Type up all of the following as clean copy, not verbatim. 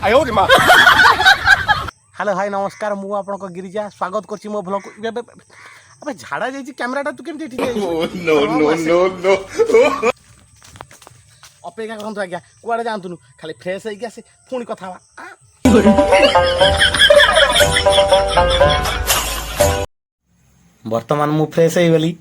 hello hi नमस्कार मु आपनको गिरिजा स्वागत करछि मो ब्लॉग अबे झाड़ा जाइछि कैमराटा तू केमति ठीक नो नो नो नो अपेक्षा करंतु आज्ञा कुआडे जानतुनु खाली फ्रेश होई आसे पुणी कथा वर्तमान मु फ्रेश होई गली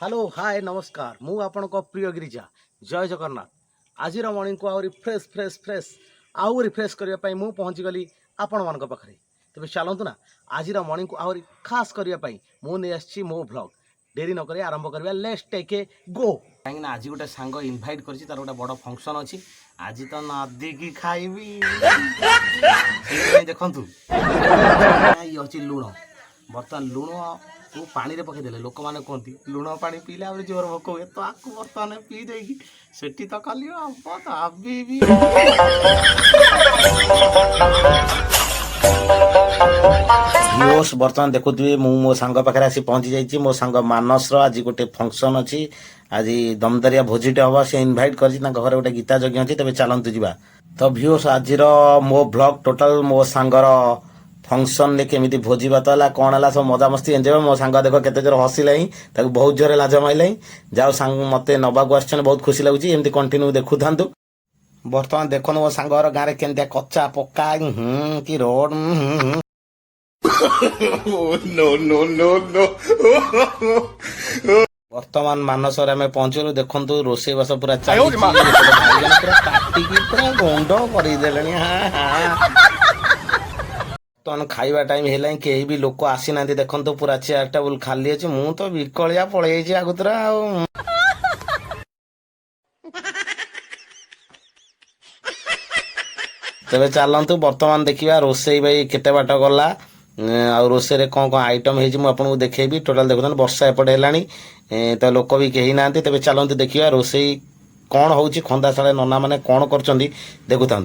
हेलो हाय नमस्कार मु आपनको प्रिय गिरिजा जय जगन्नाथ आज मॉर्निंग को आहरी फ्रेश फ्रेश फ्रेश आहरी फ्रेश करने मु पहुँची गली आपण मान पाखे तेज चलतु ना आज मॉर्निंग को आहरी खास करने मुझे आसी मो ब्लॉग डेरी नक आरंभ करवा लेट्स टेक ए गो कहीं आज गोटे सांग इनभाइट कर तार गोटे बड़ फंक्शन अच्छी आज तो नदी की खाइबी देखु ये हूँ लुण बर्तमान लुण तू पानी रे पकईदे लोक मैंने कहती लुण पानी पीले आगे जोर भोक हुए तो आपको बर्तमान पी देगी सेठी तो खाली बर्तमान देखुए मो सांग पाखे आसी पहुंची जाइए मो सांग मानस आज गोटे फंक्शन अच्छी आज दमदरिया भोजीटे हम से इनभाइट कर घर गोटे गीता यज्ञ अच्छी तेज चलतु जा तो व्यूअर्स आज मो ब्लॉग टोटाल मो सांगर फंक्शन ने केमी भोजी भात है कौन है सब मजामस्ती एंजॉय मो सांग देख केते जोर हसिला बहुत जोर लाज माइला जाओ सांग मत नवाक आस बहुत खुशी लगुच एमती कंटिन्यू देखु था बर्तमान देखो मो सांग गाँव में केमती कच्चा पक्का कि रोड नो नो नो नो वर्तमान मानसर आम पहुंचलु देखु रोषे बास पूरा पूरा गुंड करदे बर्तमान खाइबा टाइम है कहीं भी लोक आसी ना देखो पूरा चेयर टेबुल खाली अच्छे मु तो विकलिया पलैसी आगुतरा तेरे चलतु बर्तमान देखा रोषे भाई केते बाट गला रोषे कौन कौन आइटम हो देखेबी टोटाल देखुन वर्षा एपटे है तो लोक भी कहीं ना तेज चलतु देखा रोषे कौन हो खंदाशाला नना मैंने कौन कर देखु था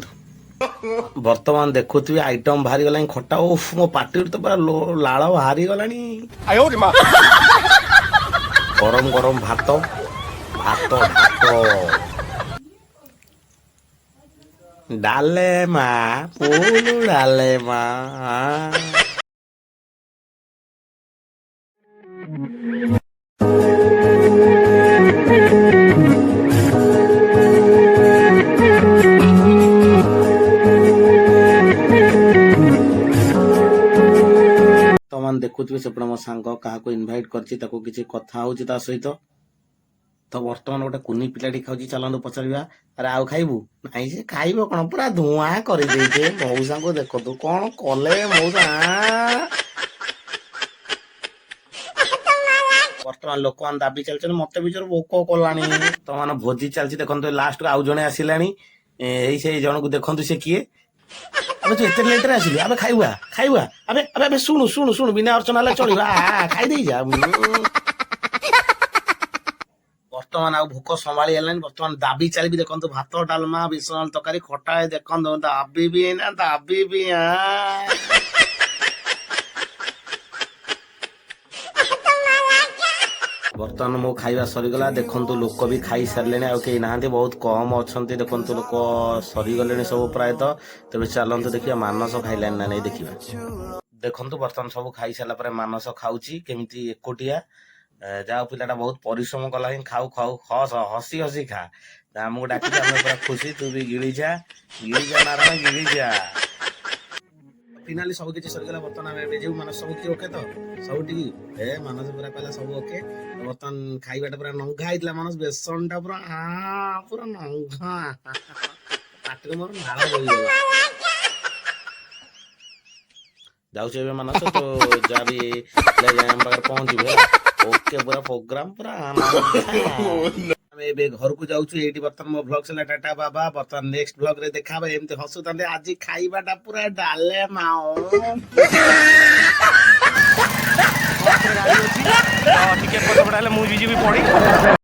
बर्तमान देखुथि आइटम बाहरी गला खटा ओफ मो पार्टी तो पूरा लाल बाहरी गला गरम गरम भात भात भात डाले माँ पोलू डाले माँ देखुए सेपटे मो सांग क्या इनभाइट करछि किसी कथा होछि ता सहित तो वर्तमान गोटे कुनी पिलाटी खाऊँ चलतु पचारा अरे आउ खाइबू नाई से खाइब कौन पूरा धुआं कर मऊसा को देखु कौन कले मऊसा वर्तमान लोक मैंने दाबी चलते मत भी जोर भोक कला तो मैंने भोजी चलती देखो लास्ट को आउ जड़े आसला से जन को देखु सी किए अबे तू एते लेट रे आसिबी अबे खाइबा खाइबा अबे अबे अबे सुनु सुनु सुनु बिना अर्चना ले चलिबा खाइ देई जा वर्तमान आ भूख संभाली हेलानी वर्तमान दाबी चलबी देखंतु भात डालमा बिसनल तकारी खटा है देखंतु दाबी भी ना दाबी भी बर्तमान मो खाइबा सरीगला देखंतु लोक भी खाई सारे आई ना बहुत कम अच्छा देखु लोक सरीगले सब प्रायतः तेज चलतु देखिए मानस खाइलानी ना नहीं देखा देखु बर्तमान सब खाई सारा मानस खाऊची केमी एकोटिया जाओ पिलाटा बहुत परिश्रम कला खाऊ खाऊ हस हसी हसी खा आमको डाक पूरा खुशी तू भी गिरिजा गिरिजा नारायण गिरिजा फिनाली सब किसी सरीगला बर्तमान जो मानस सब कि ओके तो सब ठीक ए मानस पूरा कहला सब ओके बर्तमान खाइबाटा पूरा नंगा होता मानस बेसन टा पूरा पूरा नंगा पाटे मोर नाल बोल जाऊे मानस तो जहाँ भी पहुंची ओके पूरा प्रोग्राम पूरा घर को जाऊँ ये बर्तमान मो ब्लॉग से टाटा बाबा बर्तमान नेक्स्ट ब्लॉग रे देखा एमती हसुता आज खाइबाटा पूरा डाले माओ टिकेट पड़े मुझे भी पड़ी